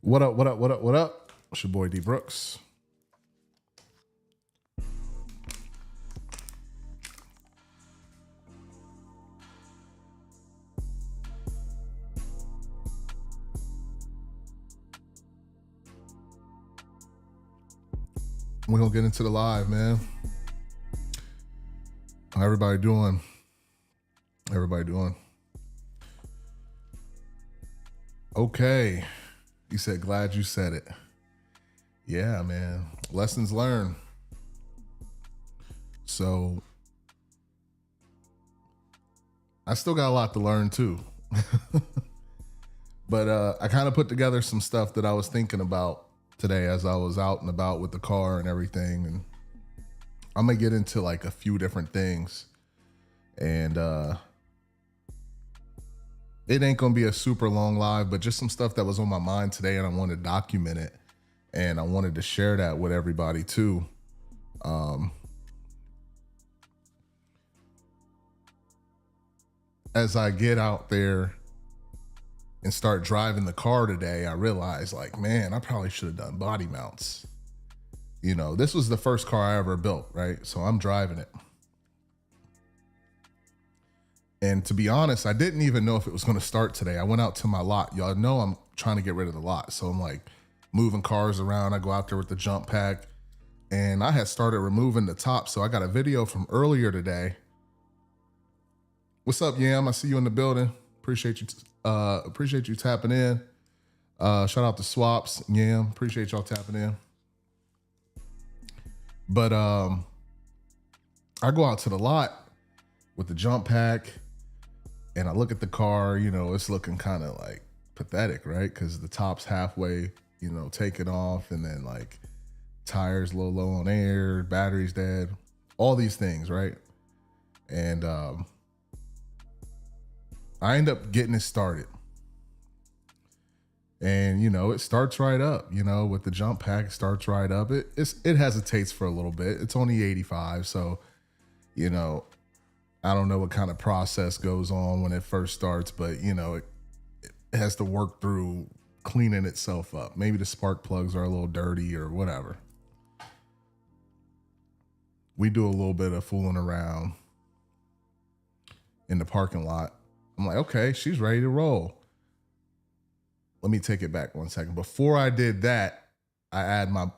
What up, what up, what up, what up? It's your boy D Brooks. We're gonna get into the live, man. How everybody doing? Everybody doing? Okay. You said glad you said it. Yeah, man. Lessons learned. So I still got a lot to learn too. But I kind of put together some stuff that I was thinking about today as I was out and about with the car and everything. And I'm gonna get into like a few different things. And it ain't gonna be a super long live, but just some stuff that was on my mind today and I wanted to document it. And I wanted to share that with everybody too. As I get out there and start driving the car today, I realized like, man, I probably should have done body mounts. You know, this was the first car I ever built, right? So I'm driving it. And to be honest, I didn't even know if it was going to start today. I went out to my lot. Y'all know I'm trying to get rid of the lot. So I'm like moving cars around. I go out there with the jump pack and I had started removing the top. So I got a video from earlier today. What's up, Yam? I see you in the building. Appreciate you tapping in. Shout out to Swaps, Yam. Appreciate y'all tapping in. But I go out to the lot with the jump pack and I look at the car, you know, it's looking kind of like pathetic, right? Because the top's halfway, you know, taken off and then like tires low on air, battery's dead, all these things, right? And I end up getting it started. And, you know, it starts right up, you know, with the jump pack, it starts right up. It hesitates for a little bit. It's only 85. So, you know, I don't know what kind of process goes on when it first starts, but, you know, it has to work through cleaning itself up. Maybe the spark plugs are a little dirty or whatever. We do a little bit of fooling around in the parking lot. I'm like, okay, she's ready to roll. Let me take it back one second. Before I did that, I had my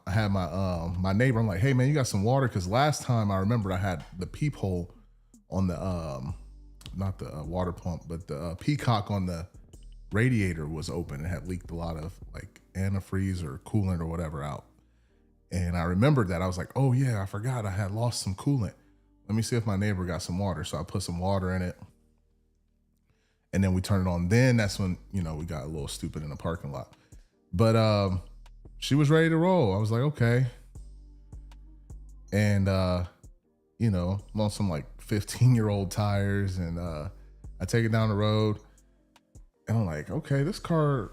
neighbor. I'm like, hey man, you got some water? Because last time I remember I had the peephole on the not the water pump, but the peacock on the radiator was open and had leaked a lot of like antifreeze or coolant or whatever out. And I remembered that. I was like, oh yeah, I forgot I had lost some coolant. Let me see if my neighbor got some water. So I put some water in it. And then we turned it on. Then that's when, you know, we got a little stupid in the parking lot. But she was ready to roll. I was like, okay. And, you know, I'm on some like 15-year-old tires. And I take it down the road. And I'm like, okay, this car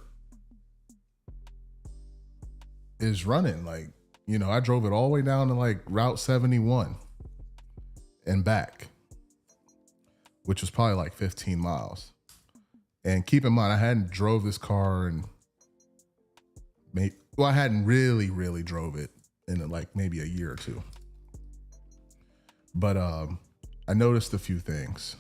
is running. Like, you know, I drove it all the way down to like Route 71 and back, which was probably like 15 miles. And keep in mind, I hadn't drove this car and I hadn't really drove it in like maybe a year or two. But I noticed a few things.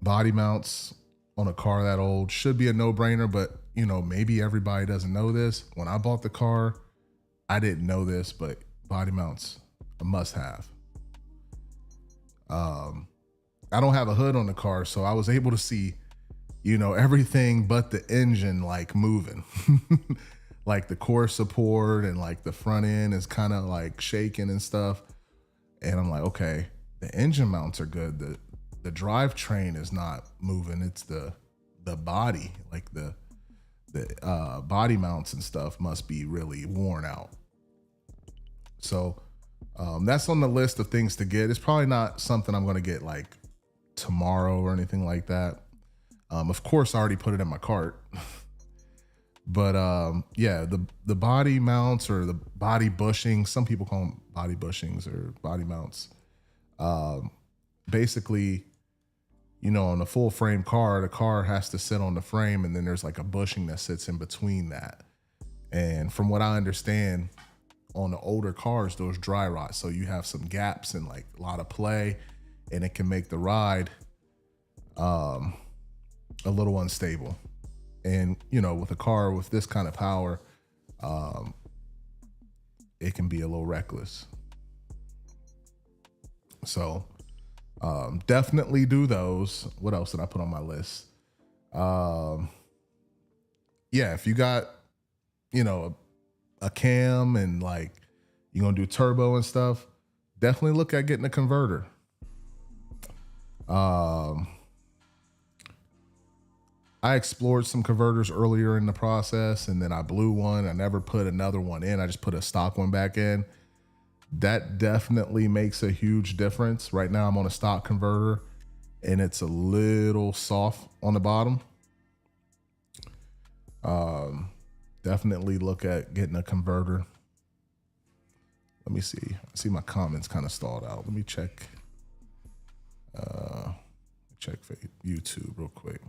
Body mounts on a car that old should be a no-brainer, but you know, maybe everybody doesn't know this. When I bought the car, I didn't know this, but body mounts a must-have. I don't have a hood on the car, so I was able to see, you know, everything but the engine like moving. Like the core support and like the front end is kind of like shaking and stuff. And I'm like, okay, the engine mounts are good. The drivetrain is not moving. It's the body, like the body mounts and stuff must be really worn out. So that's on the list of things to get. It's probably not something I'm going to get like tomorrow or anything like that. Of course, I already put it in my cart. But yeah, the body mounts or the body bushings, some people call them body bushings or body mounts. Basically, on a full frame car, the car has to sit on the frame, and then there's like a bushing that sits in between that. And from what I understand, on the older cars, those dry rot, so you have some gaps and like a lot of play, and it can make the ride a little unstable. And with a car with this kind of power, it can be a little reckless. So definitely do those. What else did I put on my list? Yeah, if you got a cam and like you're gonna do turbo and stuff, definitely look at getting a converter. I explored some converters earlier in the process, and then I blew one. I never put another one in. I just put a stock one back in. That definitely makes a huge difference. Right now I'm on a stock converter and it's a little soft on the bottom. Definitely look at getting a converter. Let me see. I see my comments kind of stalled out. Let me check. Check for YouTube real quick.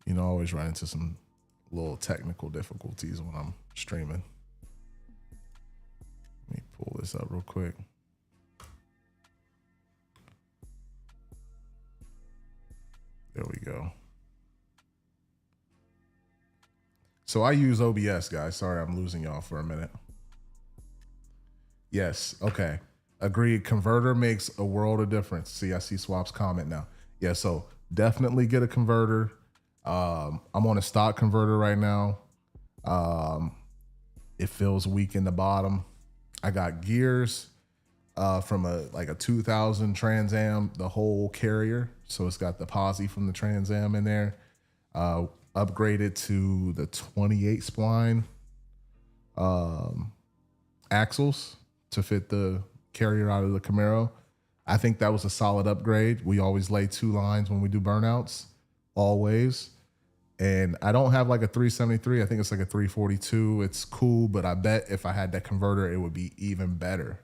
I always run into some little technical difficulties when I'm streaming. Let me pull this up real quick. There we go. So I use OBS, guys. Sorry, I'm losing y'all for a minute. Yes. Okay. Agreed. Converter makes a world of difference. See, I see Swap's comment now. Yeah. So definitely get a converter. I'm on a stock converter right now. It feels weak in the bottom. I got gears from a 2000 Trans Am, the whole carrier. So it's got the posi from the Trans Am in there. Upgraded to the 28 spline axles to fit the carrier out of the Camaro. I think that was a solid upgrade. We always lay 2 lines when we do burnouts, always. And I don't have like a 373. I think it's like a 342. It's cool, but I bet if I had that converter, it would be even better.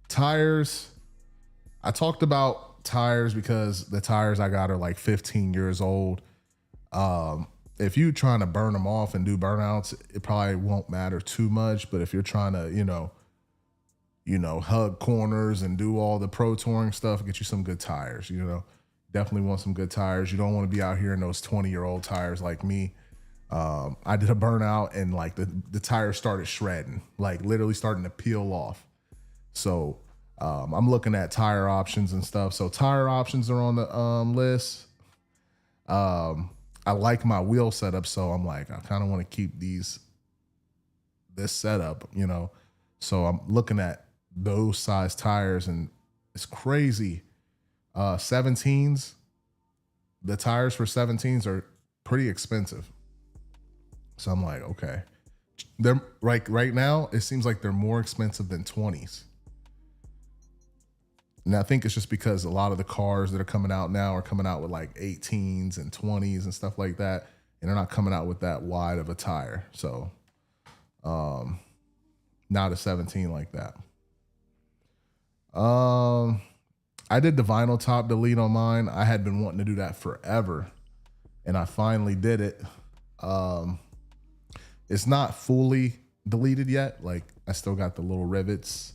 Tires. I talked about tires because the tires I got are like 15 years old. If you're trying to burn them off and do burnouts, it probably won't matter too much. But if you're trying to, hug corners and do all the pro touring stuff, get you some good tires, Definitely want some good tires. You don't want to be out here in those 20-year-old tires like me. I did a burnout and like the tires started shredding, like literally starting to peel off. So I'm looking at tire options and stuff. So tire options are on the list. I like my wheel setup, so I'm like, I kind of want to keep this setup, So I'm looking at those size tires, and it's crazy. 17s, the tires for 17s are pretty expensive. So I'm like, okay. They're right now, it seems like they're more expensive than 20s. And I think it's just because a lot of the cars that are coming out now are coming out with like 18s and 20s and stuff like that. And they're not coming out with that wide of a tire. So not a 17 like that. I did the vinyl top delete on mine. I had been wanting to do that forever, and I finally did it. It's not fully deleted yet. Like I still got the little rivets,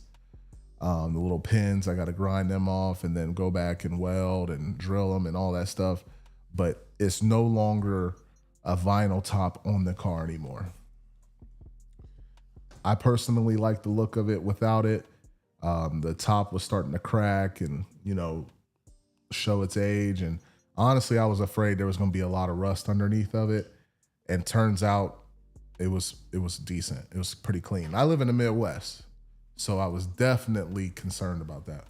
the little pins. I got to grind them off and then go back and weld and drill them and all that stuff. But it's no longer a vinyl top on the car anymore. I personally like the look of it without it. The top was starting to crack and, show its age. And honestly, I was afraid there was going to be a lot of rust underneath of it. And turns out it was decent. It was pretty clean. I live in the Midwest, so I was definitely concerned about that.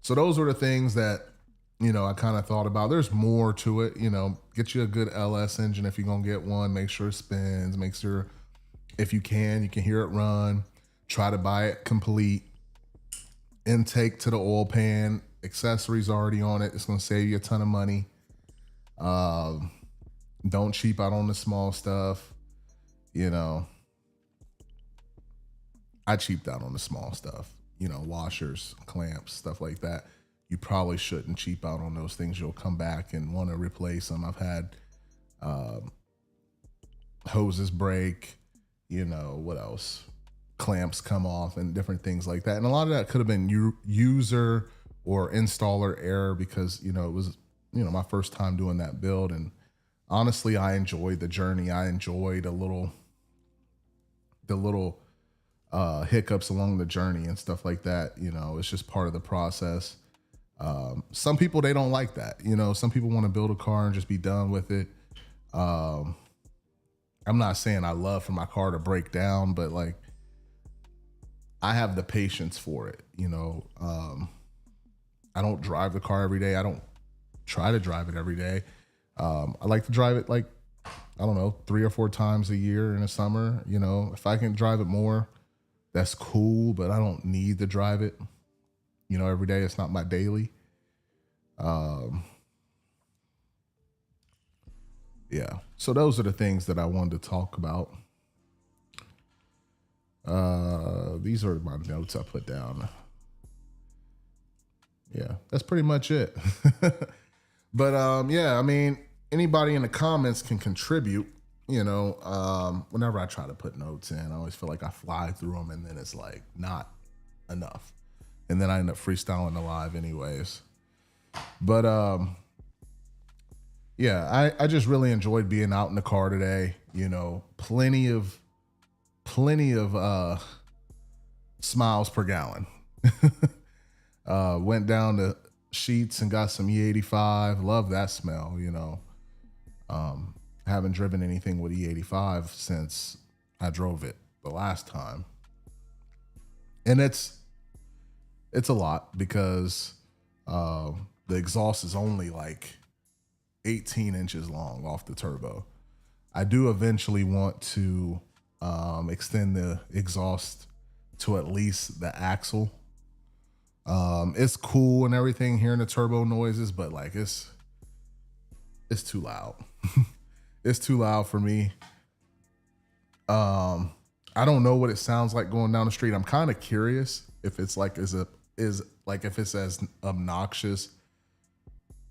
So those were the things that, I kind of thought about. There's more to it, get you a good LS engine if you're going to get one. Make sure it spins. Make sure if you can hear it run. Try to buy it complete. Intake to the oil pan accessories already on it. It's going to save you a ton of money. Don't cheap out on the small stuff. You know, I cheaped out on the small stuff, you know, washers, clamps, stuff like that. You probably shouldn't cheap out on those things. You'll come back and want to replace them. I've had hoses break, you know, what else? Clamps come off and different things like that. And a lot of that could have been user or installer error because, you know, it was, you know, my first time doing that build. And honestly, I enjoyed the journey. I enjoyed the little hiccups along the journey and stuff like that. You know, it's just part of the process. Some people, they don't like that. You know, some people want to build a car and just be done with it. I'm not saying I love for my car to break down, but like I have the patience for it. You know, I don't drive the car every day. I don't try to drive it every day. I like to drive it like, I don't know, 3 or 4 times a year in the summer. You know, if I can drive it more, that's cool, but I don't need to drive it, you know, every day. It's not my daily. Yeah. So those are the things that I wanted to talk about. These are my notes I put down. Yeah, that's pretty much it. But yeah, I mean, anybody in the comments can contribute. You know, whenever I try to put notes in, I always feel like I fly through them and then it's like not enough. And then I end up freestyling the live anyways. But yeah, I just really enjoyed being out in the car today. You know, plenty of smiles per gallon. Went down to Sheets and got some E85. Love that smell, you know. Haven't driven anything with E85 since I drove it the last time. And it's a lot because the exhaust is only like 18 inches long off the turbo. I do eventually want to extend the exhaust to at least the axle. It's cool and everything, hearing the turbo noises, but like it's too loud. It's too loud for me. I don't know what it sounds like going down the street. I'm kind of curious if it's like if it's as obnoxious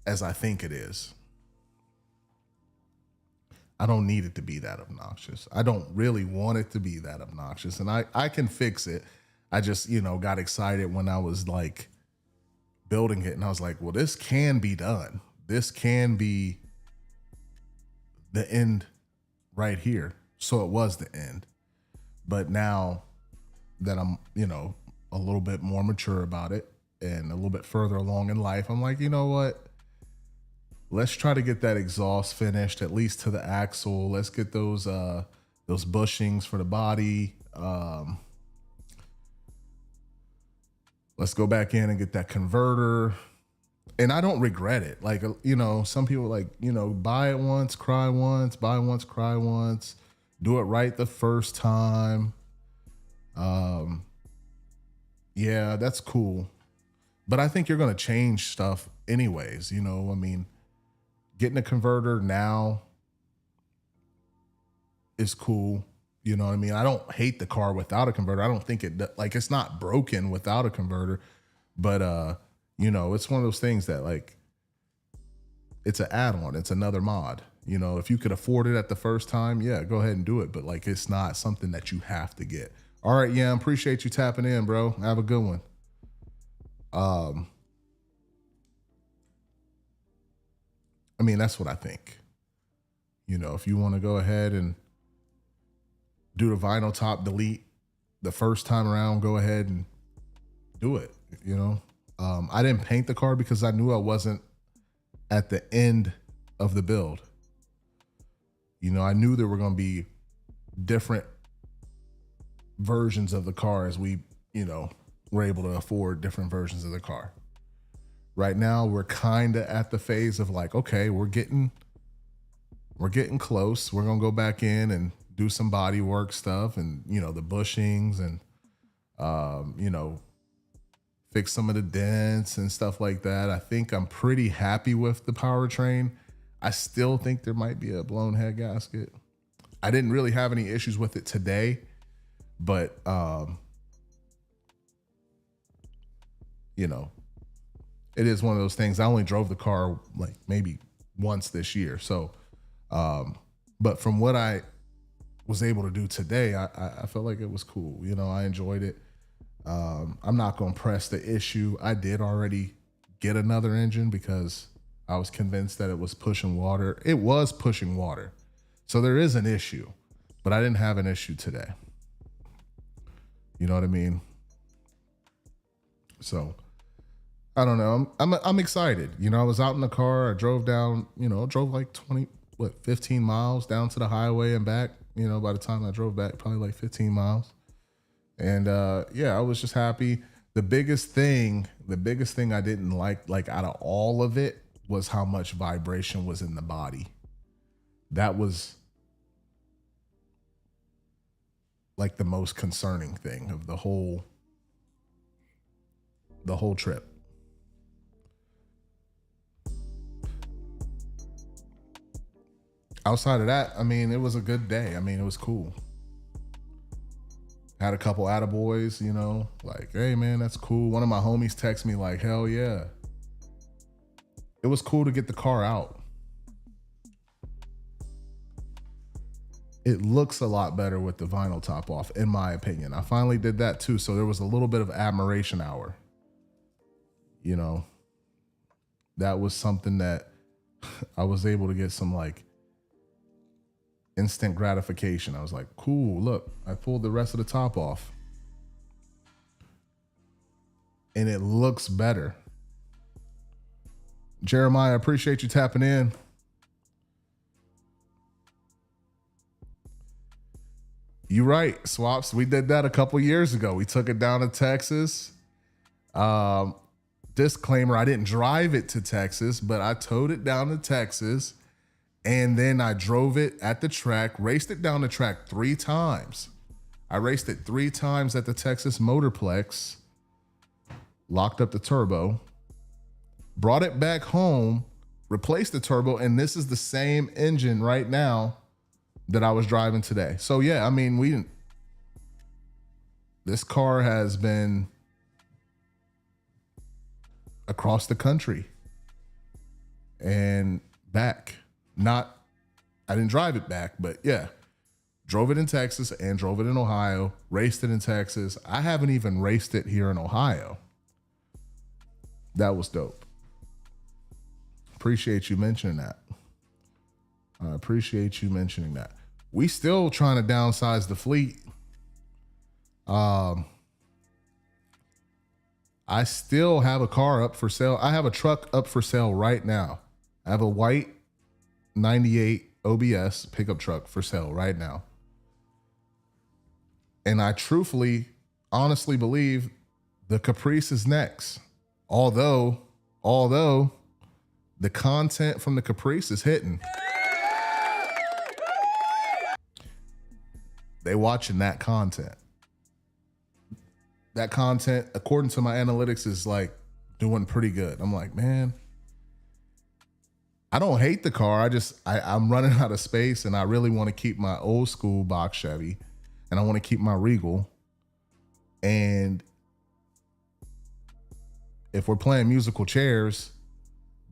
as I think it is. I don't need it to be that obnoxious. I don't really want it to be that obnoxious, and I can fix it. I just, you know, got excited when I was like building it, and I was like, well, this can be done. This can be the end right here. So it was the end. But now that I'm, you know, a little bit more mature about it and a little bit further along in life, I'm like, you know what? Let's try to get that exhaust finished, at least to the axle. Let's get those bushings for the body. Let's go back in and get that converter. And I don't regret it. Like, you know, some people like, you know, buy it once, cry once, buy once, cry once, do it right the first time. Yeah, that's cool. But I think you're going to change stuff anyways. You know, I mean, getting a converter now is cool. You know what I mean? I don't hate the car without a converter. I don't think it's not broken without a converter, but, you know, it's one of those things that like, it's an add-on. It's another mod. You know, if you could afford it at the first time, yeah, go ahead and do it. But like, it's not something that you have to get. All right. Yeah. I appreciate you tapping in, bro. Have a good one. I mean, that's what I think. You know, if you want to go ahead and do the vinyl top delete the first time around, go ahead and do it. You know, I didn't paint the car because I knew I wasn't at the end of the build. You know, I knew there were going to be different versions of the car as we, you know, were able to afford different versions of the car. Right now, we're kind of at the phase of like, okay, we're getting close. We're going to go back in and do some body work stuff and, you know, the bushings and, you know, fix some of the dents and stuff like that. I think I'm pretty happy with the powertrain. I still think there might be a blown head gasket. I didn't really have any issues with it today, but you know, it is one of those things. I only drove the car like maybe once this year. So, but from what I was able to do today, I felt like it was cool. You know, I enjoyed it. I'm not going to press the issue. I did already get another engine because I was convinced that it was pushing water. It was pushing water. So there is an issue, but I didn't have an issue today. You know what I mean? So I don't know. I'm excited. You know, I was out in the car. I drove down, drove like 15 miles down to the highway and back. You know, by the time I drove back, probably like 15 miles. And I was just happy. The biggest thing I didn't like out of all of it was how much vibration was in the body. That was like the most concerning thing of the whole trip. Outside of that, I mean, it was a good day. I mean, it was cool. Had a couple attaboys, like, hey man, that's cool. One of my homies texted me like, hell yeah. It was cool to get the car out. It looks a lot better with the vinyl top off, in my opinion. I finally did that too, so there was a little bit of admiration hour. That was something that I was able to get some like instant gratification. I was like, cool, look, I pulled the rest of the top off. And it looks better. Jeremiah, I appreciate you tapping in. You're right, Swaps. We did that a couple years ago. We took it down to Texas. Disclaimer, I didn't drive it to Texas, but I towed it down to Texas. And then I drove it at the track, raced it down the track 3 times. I raced it 3 times at the Texas Motorplex, locked up the turbo, brought it back home, replaced the turbo, and this is the same engine right now that I was driving today. So yeah, I mean, this car has been across the country and back. I didn't drive it back, but yeah, drove it in Texas and drove it in Ohio, raced it in Texas. I haven't even raced it here in Ohio. That was dope. Appreciate you mentioning that. I appreciate you mentioning that. We still trying to downsize the fleet. I still have a car up for sale. I have a truck up for sale right now. I have a white 98 OBS pickup truck for sale right now. And I honestly believe the Caprice is next. Although the content from the Caprice is hitting. They watching that content. That content, according to my analytics, is like doing pretty good. I'm like, man, I don't hate the car. I'm running out of space and I really want to keep my old school box Chevy and I want to keep my Regal. And if we're playing musical chairs,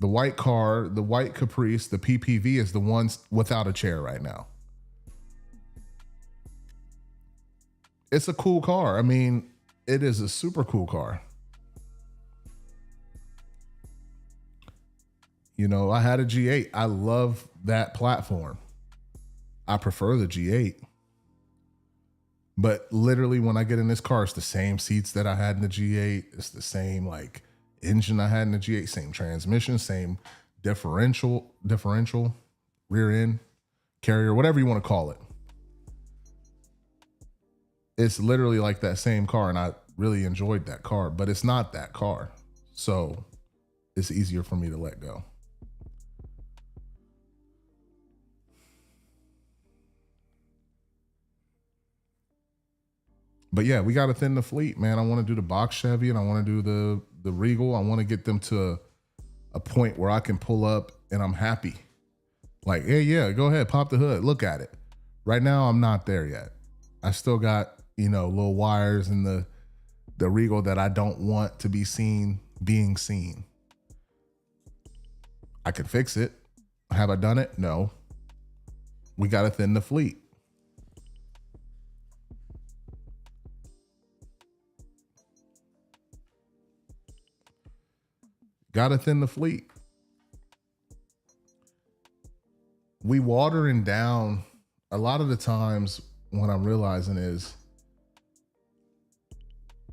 the white car, the white Caprice, the PPV is the one without a chair right now. It's a cool car. I mean, it is a super cool car. I had a G8. I love that platform. I prefer the G8. But literally when I get in this car, it's the same seats that I had in the G8. It's the same like engine I had in the G8, same transmission, same differential, rear end, carrier, whatever you want to call it. It's literally like that same car, and I really enjoyed that car, but it's not that car. So it's easier for me to let go. But yeah, we got to thin the fleet, man. I want to do the box Chevy and I want to do the Regal. I want to get them to a point where I can pull up and I'm happy. Like, hey, yeah, go ahead, pop the hood, look at it. Right now, I'm not there yet. I still got, little wires in the Regal that I don't want to be seen being seen. I can fix it. Have I done it? No. We got to thin the fleet. Got to thin the fleet. We watering down a lot of the times. What I'm realizing is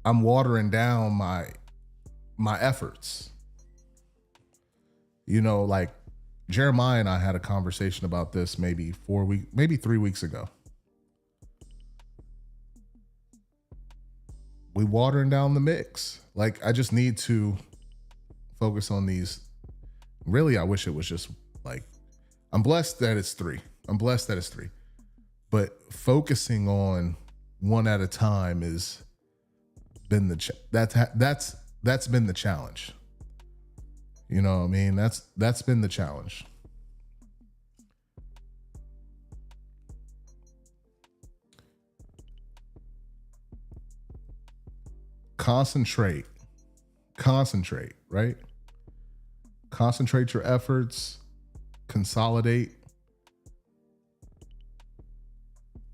I'm watering down my efforts. Like Jeremiah and I had a conversation about this maybe 3 weeks ago. We watering down the mix. Like, I just need to focus on these. Really, I wish it was just like, I'm blessed that it's 3. But focusing on one at a time has been that's been the challenge. You know what I mean? That's been the challenge. Concentrate, right? Concentrate your efforts, consolidate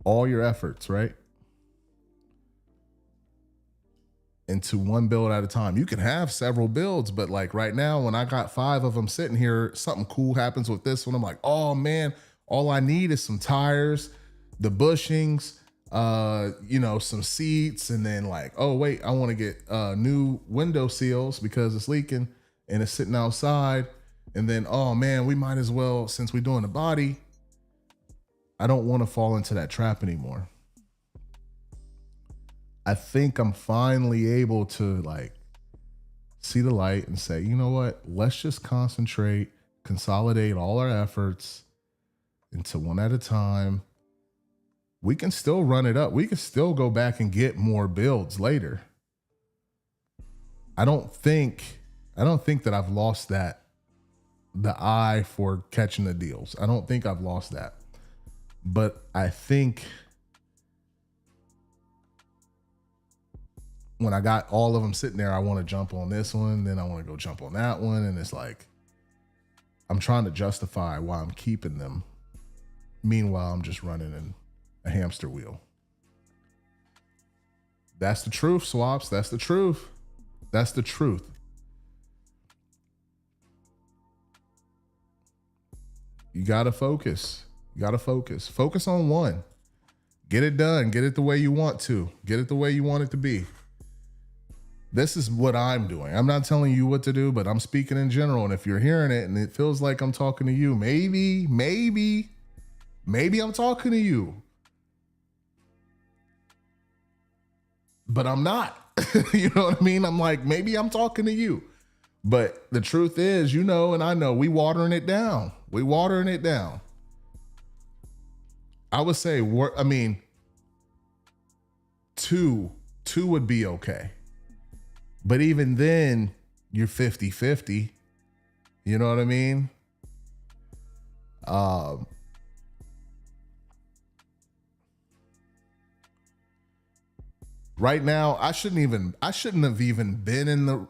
all your efforts, right? Into one build at a time. You can have several builds, but like right now, when I got 5 of them sitting here, something cool happens with this one. I'm like, oh man, all I need is some tires, the bushings, some seats, and then like, oh wait, I want to get new window seals because it's leaking and it's sitting outside. And then, oh man, we might as well, since we're doing the body, I don't want to fall into that trap anymore. I think I'm finally able to like see the light and say, you know what, let's just concentrate, consolidate all our efforts into one at a time. We can still run it up. We can still go back and get more builds later. I don't think that I've lost the eye for catching the deals. I don't think I've lost that. But I think when I got all of them sitting there, I want to jump on this one, then I want to go jump on that one. And it's like, I'm trying to justify why I'm keeping them. Meanwhile, I'm just running in a hamster wheel. That's the truth, Swaps. That's the truth. That's the truth. You got to focus. Focus on one. Get it done. Get it the way you want to. Get it the way you want it to be. This is what I'm doing. I'm not telling you what to do, but I'm speaking in general. And if you're hearing it and it feels like I'm talking to you, maybe I'm talking to you. But I'm not. You know what I mean? I'm like, maybe I'm talking to you. But the truth is, and I know, we watering it down. I would say, two would be okay. But even then, you're 50-50. You know what I mean? Right now, I shouldn't have even been in the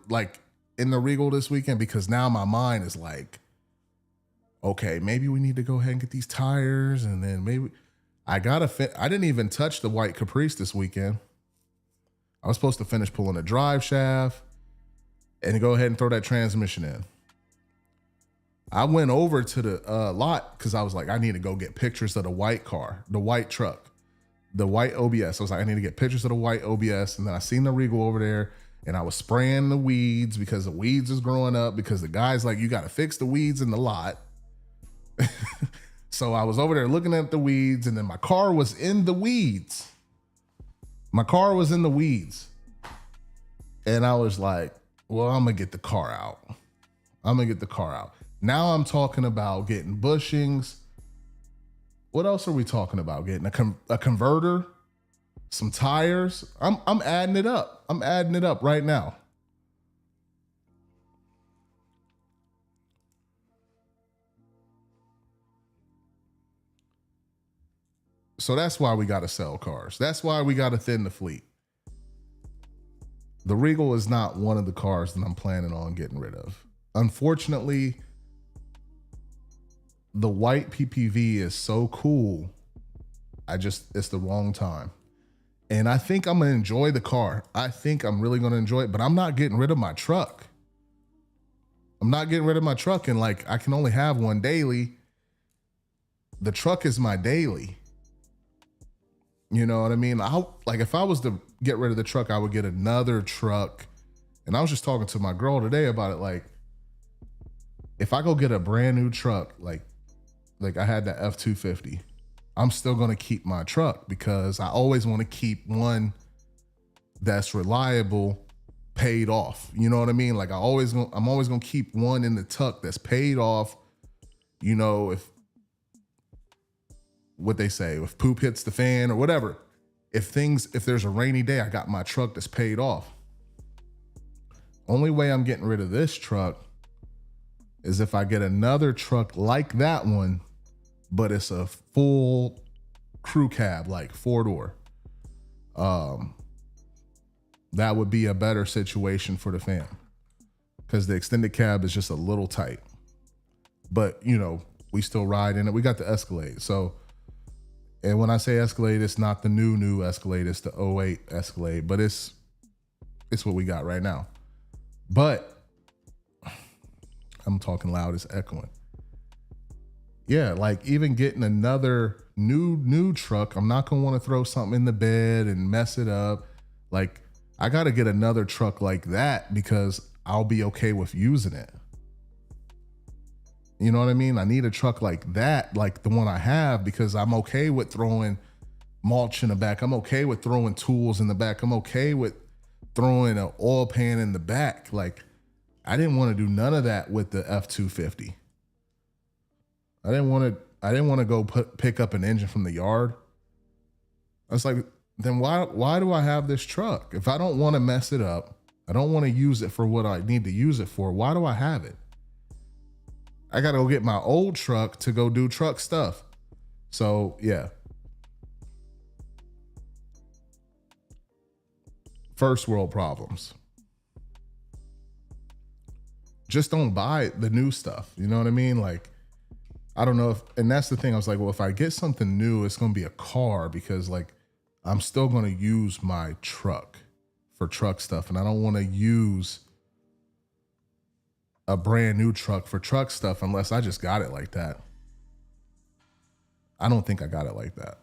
Regal this weekend, because now my mind is like, okay, maybe we need to go ahead and get these tires, and then maybe I didn't even touch the white Caprice this weekend. I was supposed to finish pulling the drive shaft and go ahead and throw that transmission in. I went over to the lot because I was like, I need to go get pictures of the white car, the white truck, the white OBS. I was like, I need to get pictures of the white OBS. And then I seen the Regal over there, and I was spraying the weeds because the weeds is growing up, because the guy's like, you got to fix the weeds in the lot. So I was over there looking at the weeds, and then my car was in the weeds. And I was like, well, I'm going to get the car out. Now I'm talking about getting bushings. What else are we talking about? Getting a converter, some tires. I'm adding it up. I'm adding it up right now. So that's why we got to sell cars. That's why we got to thin the fleet. The Regal is not one of the cars that I'm planning on getting rid of. Unfortunately, the white PPV is so cool. It's the wrong time. And I think I'm going to enjoy the car. I think I'm really going to enjoy it, but I'm not getting rid of my truck. I'm not getting rid of my truck. And like, I can only have one daily. The truck is my daily. You know what I mean? Like if I was to get rid of the truck, I would get another truck. And I was just talking to my girl today about it. Like, if I go get a brand new truck, like I had that F-250, I'm still going to keep my truck because I always want to keep one that's reliable, paid off. You know what I mean? Like I'm always going to keep one in the tuck that's paid off. You know, if what they say, if poop hits the fan or whatever, if there's a rainy day, I got my truck that's paid off. Only way I'm getting rid of this truck is if I get another truck like that one, but it's a full crew cab, like 4-door. That would be a better situation for the fam because the extended cab is just a little tight. But, you know, we still ride in it. We got the Escalade. So, and when I say Escalade, it's not the new Escalade. It's the '08 Escalade, but it's what we got right now. But I'm talking loud, it's echoing. Yeah, like even getting another new truck, I'm not gonna want to throw something in the bed and mess it up. Like I gotta get another truck like that because I'll be okay with using it. You know what I mean? I need a truck like that, like the one I have, because I'm okay with throwing mulch in the back. I'm okay with throwing tools in the back. I'm okay with throwing an oil pan in the back. Like I didn't want to do none of that with the F-250. I didn't want to go pick up an engine from the yard. I was like, then why do I have this truck? If I don't want to mess it up, I don't want to use it for what I need to use it for, why do I have it? I got to go get my old truck to go do truck stuff. So, yeah. First world problems. Just don't buy the new stuff. You know what I mean? Like, I don't know and that's the thing. I was like, well, if I get something new, it's going to be a car because like I'm still going to use my truck for truck stuff. And I don't want to use a brand new truck for truck stuff unless I just got it like that. I don't think I got it like that.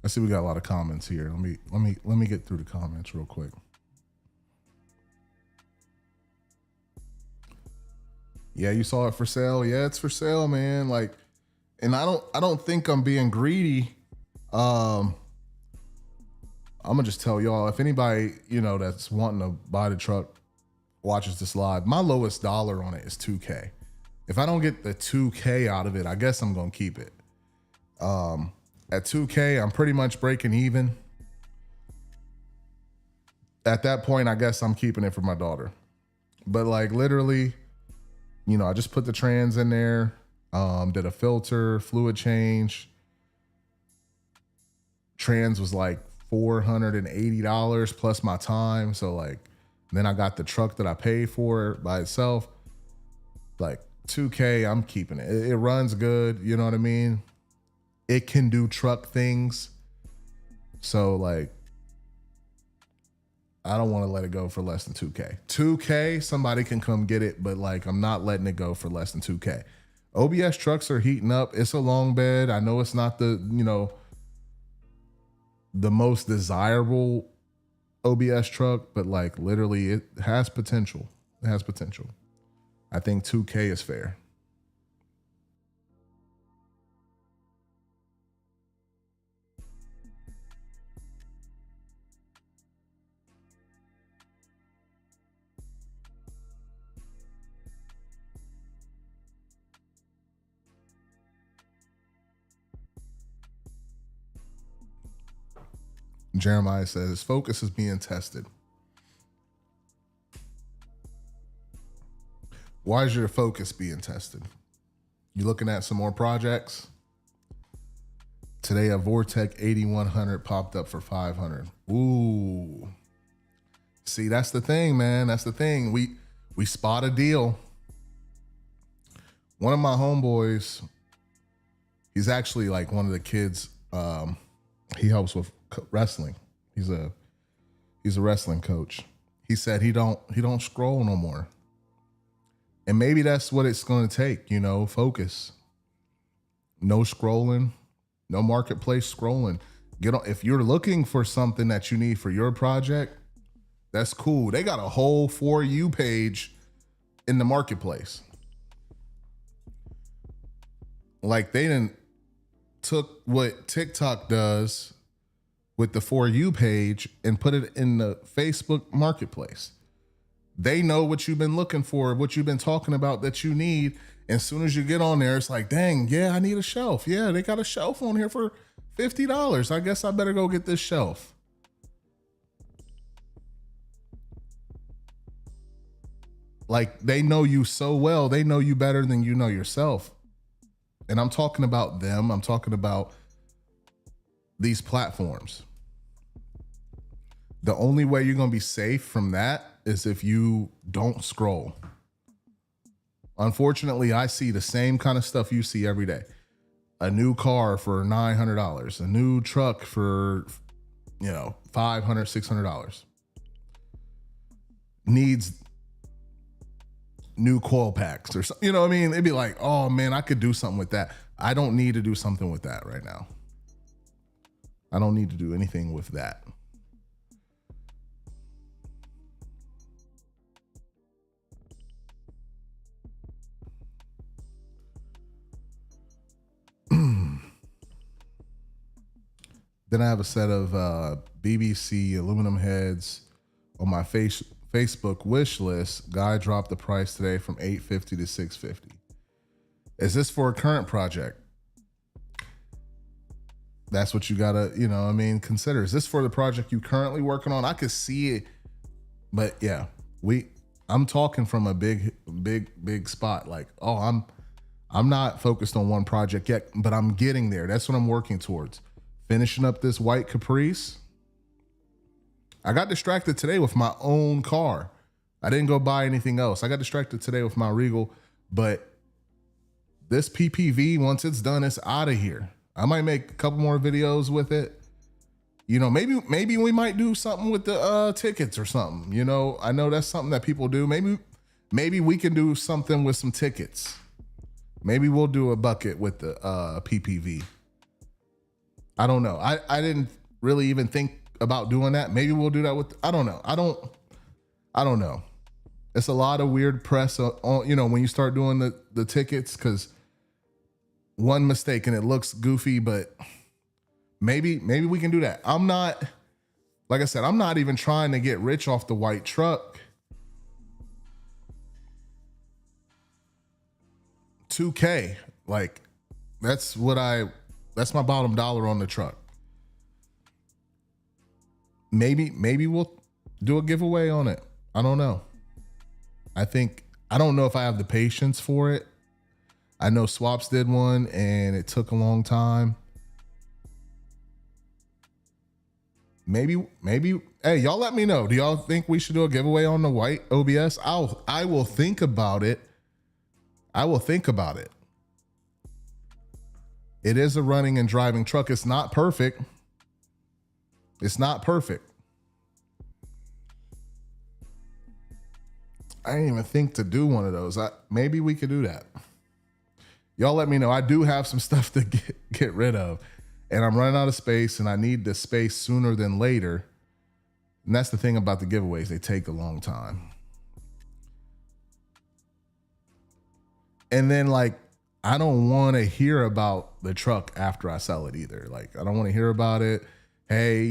I see we got a lot of comments here. Let me get through the comments real quick. Yeah, you saw it for sale. Yeah, it's for sale, man. Like, and I don't think I'm being greedy. I'm gonna just tell y'all, if anybody, you know, that's wanting to buy the truck watches this live, my lowest dollar on it is $2K. If I don't get the $2K out of it, I guess I'm gonna keep it. At $2K, I'm pretty much breaking even. At that point, I guess I'm keeping it for my daughter. But like literally, you know, I just put the trans in there, did a filter, fluid change. Trans was like $480 plus my time. So like, then I got the truck that I paid for by itself. Like $2K, I'm keeping it. It runs good. You know what I mean? It can do truck things. So like, I don't want to let it go for less than 2K. 2K, somebody can come get it, but like, I'm not letting it go for less than 2K. OBS trucks are heating up. It's a long bed. I know it's not the, you know, the most desirable OBS truck, but like literally it has potential. It has potential. I think 2K is fair. Jeremiah says his focus is being tested. Why is your focus being tested? You looking at some more projects? Today, a Vortec 8100 popped up for 500. Ooh. See, that's the thing, man. That's the thing. We spot a deal. One of my homeboys, he's actually like one of the kids. He helps with wrestling. He's a wrestling coach. He said he don't scroll no more. And maybe that's what it's going to take, focus. No scrolling, no marketplace scrolling. If you're looking for something that you need for your project, that's cool. They got a whole For You page in the marketplace. Like they didn't took what TikTok does with the For You page and put it in the Facebook marketplace. They know what you've been looking for, what you've been talking about that you need. And as soon as you get on there, it's like, dang, yeah, I need a shelf. Yeah, they got a shelf on here for $50. I guess I better go get this shelf. Like they know you so well. They know you better than you know yourself. And I'm talking about them. I'm talking about these platforms. The only way you're going to be safe from that is if you don't scroll. Unfortunately, I see the same kind of stuff you see every day. A new car for $900, a new truck for, $500, $600. Needs new coil packs or something. You know what I mean? It'd be like, oh man, I could do something with that. I don't need to do something with that right now. I don't need to do anything with that. Then I have a set of BBC aluminum heads on my Facebook wish list. Guy dropped the price today from $850 to $650. Is this for a current project? That's what you gotta, consider. Is this for the project you currently working on? I could see it, but yeah, I'm talking from a big spot. Like, oh, I'm not focused on one project yet, but I'm getting there. That's what I'm working towards. Finishing up this white Caprice. I got distracted today with my own car. I didn't go buy anything else. I got distracted today with my Regal, but this PPV, once it's done, it's out of here. I might make a couple more videos with it. Maybe we might do something with the tickets or something. I know that's something that people do. Maybe we can do something with some tickets. Maybe we'll do a bucket with the PPV. I don't know. I didn't really even think about doing that. Maybe we'll do that with, I don't know. I don't know. It's a lot of weird press on, when you start doing the tickets, because one mistake and it looks goofy, but maybe we can do that. Like I said, I'm not even trying to get rich off the white truck. $2K. Like that's my bottom dollar on the truck. Maybe we'll do a giveaway on it. I don't know. I don't know if I have the patience for it. I know Swaps did one and it took a long time. Maybe, hey, y'all let me know. Do y'all think we should do a giveaway on the white OBS? I will think about it. It is a running and driving truck. It's not perfect. I didn't even think to do one of those. Maybe we could do that. Y'all let me know. I do have some stuff to get rid of, and I'm running out of space, and I need the space sooner than later. And that's the thing about the giveaways. They take a long time. And then I don't want to hear about the truck after I sell it either. I don't want to hear about it. Hey,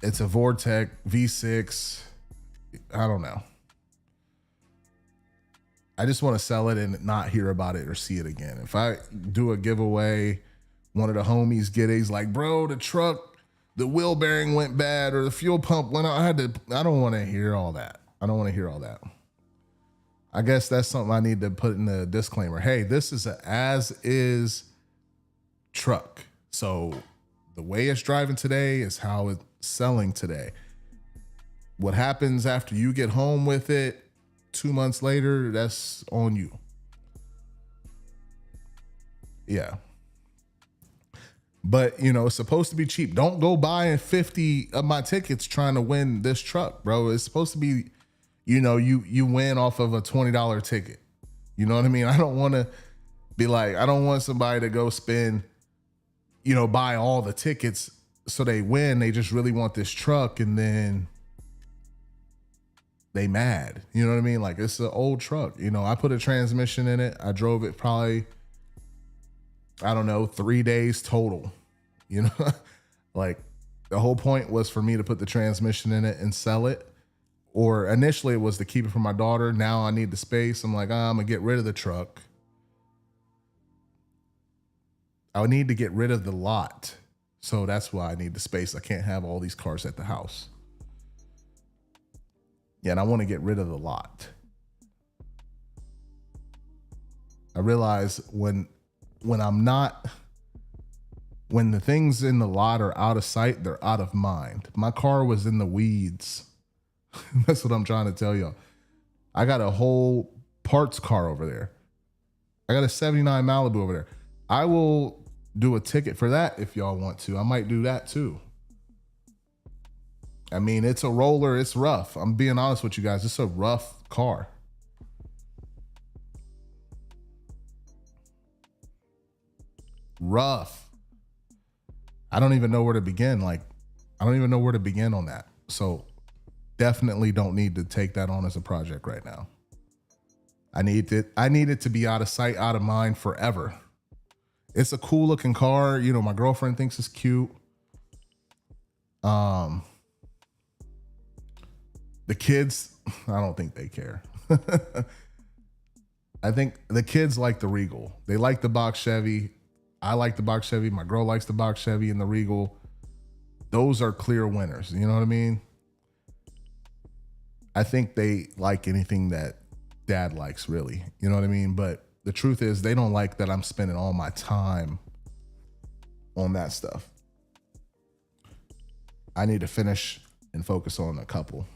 it's a Vortec V6. I don't know. I just want to sell it and not hear about it or see it again. If I do a giveaway one of the homies get it. He's like, bro, the truck, the wheel bearing went bad or the fuel pump went out. I don't want to hear all that. I don't want to hear all that. I guess that's something I need to put in the disclaimer. Hey, this is an as-is truck. So the way it's driving today is how it's selling today. What happens after you get home with it 2 months later, that's on you. Yeah. But, you know, it's supposed to be cheap. Don't go buying 50 of my tickets trying to win this truck, bro. It's supposed to be, you know, you win off of a $20 ticket. You know what I mean? I don't want to be like, I don't want somebody to go spend, you know, buy all the tickets so they win. They just really want this truck and then they mad. You know what I mean? Like, it's an old truck. You know, I put a transmission in it. I drove it probably, I don't know, 3 days total. You know, like the whole point was for me to put the transmission in it and sell it. Or initially it was to keep it for my daughter. Now I need the space. I'm like, I'm going to get rid of the truck. I need to get rid of the lot. So that's why I need the space. I can't have all these cars at the house. Yeah, and I want to get rid of the lot. I realize when the things in the lot are out of sight, they're out of mind. My car was in the weeds. That's what I'm trying to tell y'all. I got a whole parts car over there. I got a 79 Malibu over there. I will do a ticket for that if y'all want to. I might do that too. I mean, it's a roller. It's rough. I'm being honest with you guys. It's a rough car. Rough. I don't even know where to begin. Like, I don't even know where to begin on that. So definitely don't need to take that on as a project right now. I need it to be out of sight, out of mind forever. It's a cool looking car. You know, my girlfriend thinks it's cute. The kids, I don't think they care. I think the kids like the Regal. They like the box Chevy. I like the box Chevy. My girl likes the box Chevy and the Regal. Those are clear winners. You know what I mean? I think they like anything that dad likes, really. You know what I mean? But the truth is they don't like that I'm spending all my time on that stuff. I need to finish and focus on a couple.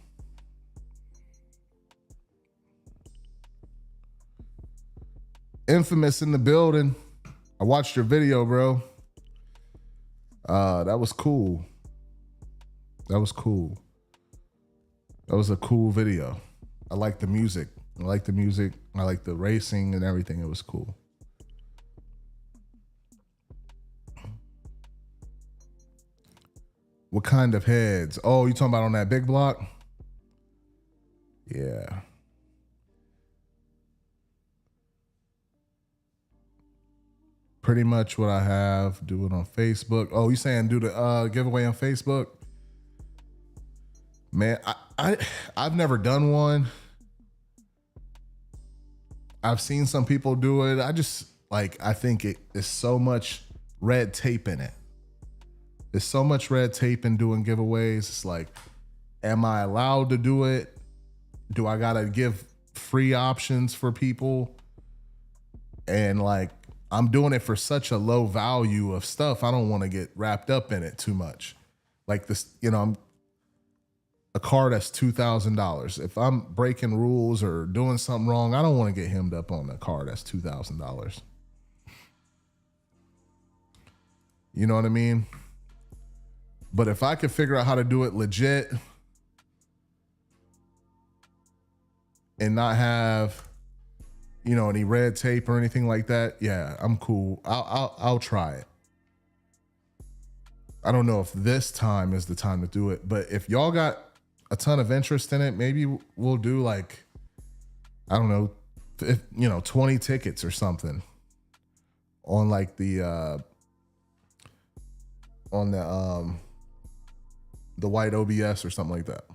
Infamous in the building. I watched your video, bro. That was cool. That was cool. That was a cool video. I like the music. I like the racing and everything. It was cool. What kind of heads? Oh, you talking about on that big block? Yeah. Pretty much what I have. Do it on Facebook. Oh, you saying do the giveaway on Facebook? Man, I've never done one. I've seen some people do it. I think it is so much red tape in it. There's so much red tape in doing giveaways. It's like, am I allowed to do it? Do I gotta give free options for people? And like, I'm doing it for such a low value of stuff. I don't want to get wrapped up in it too much. Like this, you know, I'm a car that's $2,000. If I'm breaking rules or doing something wrong, I don't want to get hemmed up on a car that's $2,000. You know what I mean? But if I could figure out how to do it legit and not have, you know, any red tape or anything like that, yeah, I'm cool. I'll try it. I don't know if this time is the time to do it, but if y'all got a ton of interest in it, maybe we'll do like, I don't know, 20 tickets or something on like the white OBS or something like that.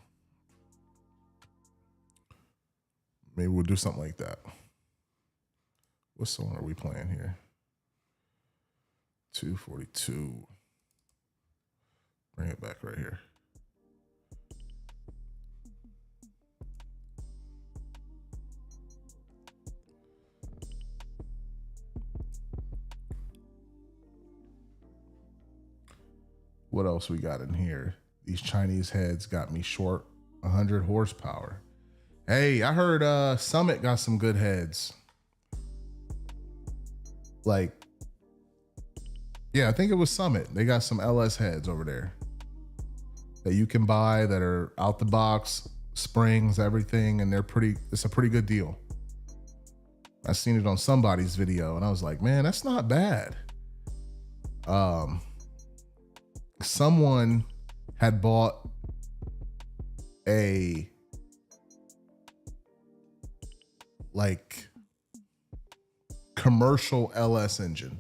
Maybe we'll do something like that. What song are we playing here? 242. Bring it back right here. What else we got in here? These Chinese heads got me short 100 horsepower. Hey, I heard Summit got some good heads. Like, yeah, I think it was Summit. They got some LS heads over there that you can buy that are out the box, springs, everything, and it's a pretty good deal. I seen it on somebody's video and I was like, man, that's not bad. Someone had bought a like commercial LS engine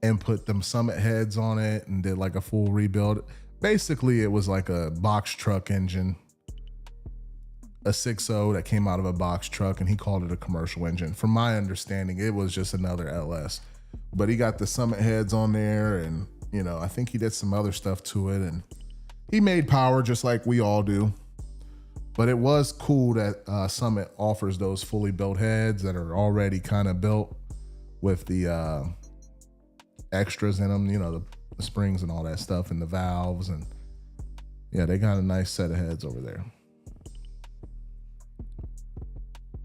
and put them Summit heads on it and did like a full rebuild. Basically, it was like a box truck engine, a 6.0 that came out of a box truck, and he called it a commercial engine. From my understanding, it was just another LS, but he got the Summit heads on there, and you know, I think he did some other stuff to it, and he made power just like we all do. But it was cool that Summit offers those fully built heads that are already kind of built with the extras in them, you know, the springs and all that stuff and the valves. And yeah, they got a nice set of heads over there.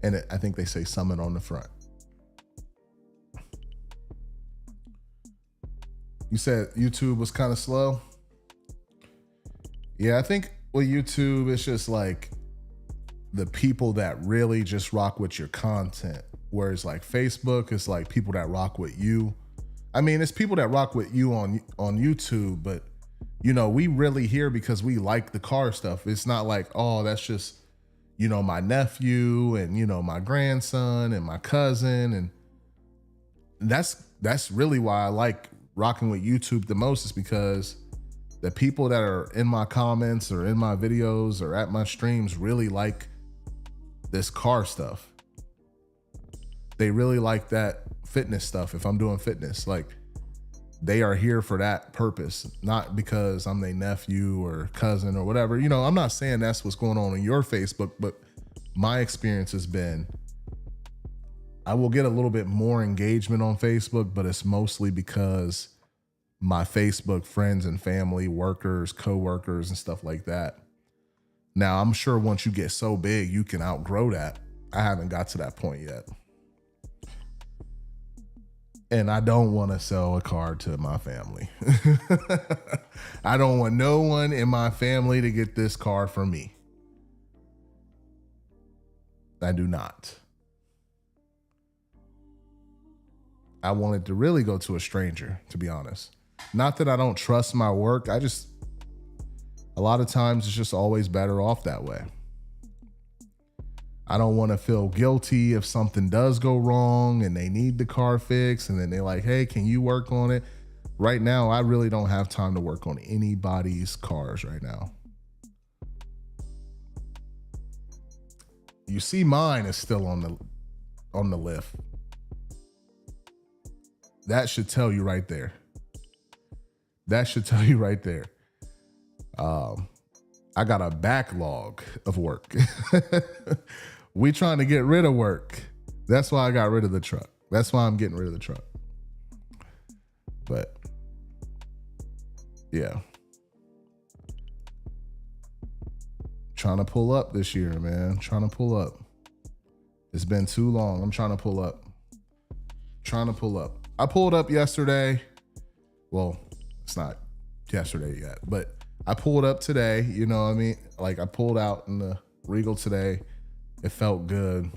And I think they say Summit on the front. You said YouTube was kind of slow. Yeah, I think with YouTube, it's just like the people that really just rock with your content. Whereas like Facebook is like people that rock with you. I mean, it's people that rock with you on YouTube, but you know, we really here because we like the car stuff. It's not like, oh, that's just, you know, my nephew and, you know, my grandson and my cousin. And that's really why I like rocking with YouTube the most, is because the people that are in my comments or in my videos or at my streams really like this car stuff. They really like that fitness stuff. If I'm doing fitness, like they are here for that purpose, not because I'm their nephew or cousin or whatever. You know, I'm not saying that's what's going on in your Facebook, but my experience has been I will get a little bit more engagement on Facebook, but it's mostly because my Facebook friends and family, workers, co-workers and stuff like that. Now, I'm sure once you get so big, you can outgrow that. I haven't got to that point yet. And I don't want to sell a car to my family. I don't want no one in my family to get this car from me. I do not. I wanted to really go to a stranger, to be honest. Not that I don't trust my work. A lot of times it's just always better off that way. I don't want to feel guilty if something does go wrong and they need the car fixed and then they're like, hey, can you work on it? Right now, I really don't have time to work on anybody's cars right now. You see, mine is still on the lift. That should tell you right there. That should tell you right there. I got a backlog of work. We trying to get rid of work. That's why I got rid of the truck. That's why I'm getting rid of the truck. But yeah. Trying to pull up this year, man. Trying to pull up. It's been too long. I'm trying to pull up. I pulled up yesterday. Well, it's not yesterday yet, but I pulled up today. You know what I mean? Like I pulled out in the Regal today. It felt good.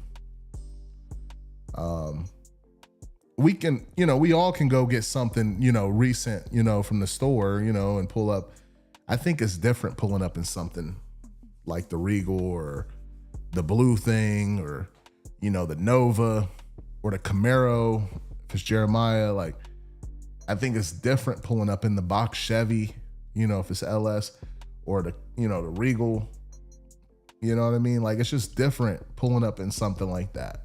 We all can go get something, recent, from the store, and pull up. I think it's different pulling up in something like the Regal or the blue thing or, the Nova or the Camaro. If it's Jeremiah, like, I think it's different pulling up in the box Chevy, if it's LS or the Regal. You know what I mean? Like, it's just different pulling up in something like that.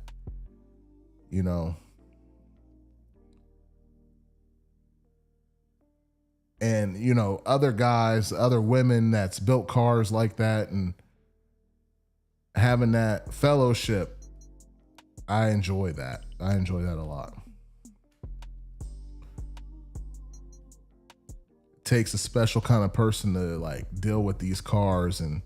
and you know, other guys, other women that's built cars like that, and having that fellowship, I enjoy that. I enjoy that a lot. It takes a special kind of person to like deal with these cars, and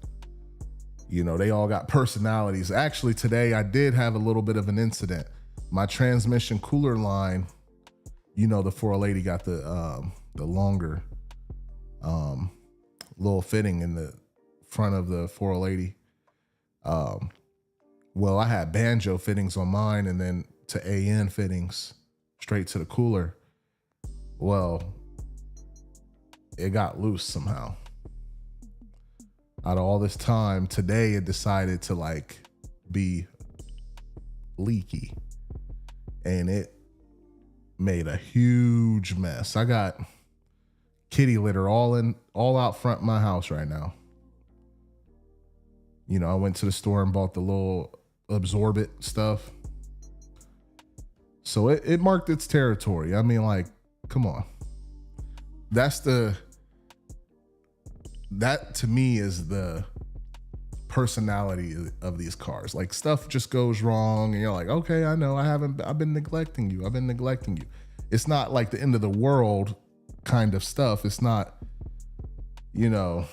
you know, they all got personalities. Actually, today I did have a little bit of an incident. My transmission cooler line, you know, the 480 got the longer little fitting in the front of the 480. Well, I had banjo fittings on mine and then to AN fittings straight to the cooler. Well, it got loose somehow. Out of all this time, today it decided to like be leaky, and it made a huge mess. I got kitty litter all out front of my house right now. You know, I went to the store and bought the little absorbent stuff. So it marked its territory. I mean, like, come on. That to me is the personality of these cars. Like, stuff just goes wrong and you're like, okay, I know I've been neglecting you. It's not like the end of the world kind of stuff. It's not, you know,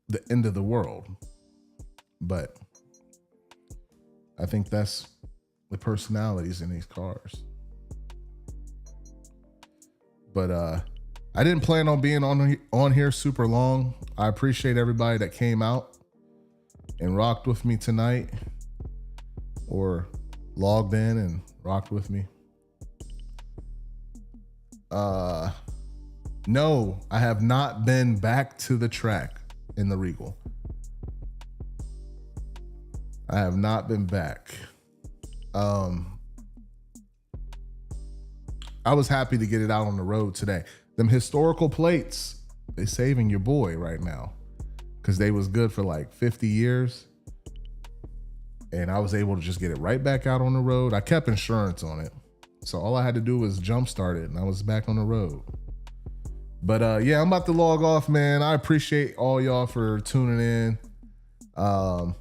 the end of the world. But I think that's the personalities in these cars. But I didn't plan on being on here super long. I appreciate everybody that came out and rocked with me tonight, or logged in and rocked with me. No, I have not been back to the track in the Regal. I have not been back. I was happy to get it out on the road today. Them historical plates, they saving your boy right now, because they was good for like 50 years. And I was able to just get it right back out on the road. I kept insurance on it, so all I had to do was jumpstart it and I was back on the road. But yeah, I'm about to log off, man. I appreciate all y'all for tuning in. I'm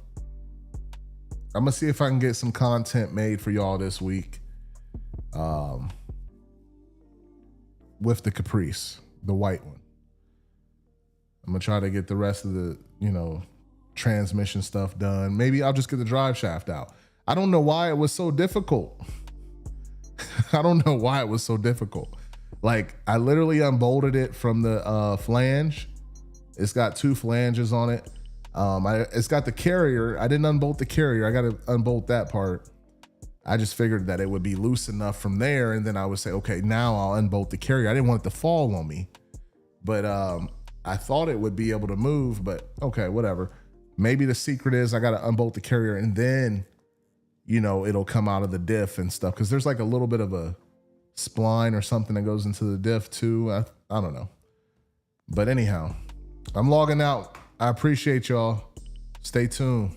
gonna see if I can get some content made for y'all this week. With the Caprice, the white one. I'm gonna try to get the rest of the, you know, transmission stuff done. Maybe I'll just get the drive shaft out. I don't know why it was so difficult. Like, I literally unbolted it from the flange. It's got two flanges on it. It's got the carrier. I didn't unbolt the carrier. I got to unbolt that part. I just figured that it would be loose enough from there, and then I would say, okay, now I'll unbolt the carrier. I didn't want it to fall on me, but I thought it would be able to move, but okay, whatever. Maybe the secret is I got to unbolt the carrier, and then, you know, it'll come out of the diff and stuff, because there's like a little bit of a spline or something that goes into the diff too. I don't know. But anyhow, I'm logging out. I appreciate y'all. Stay tuned.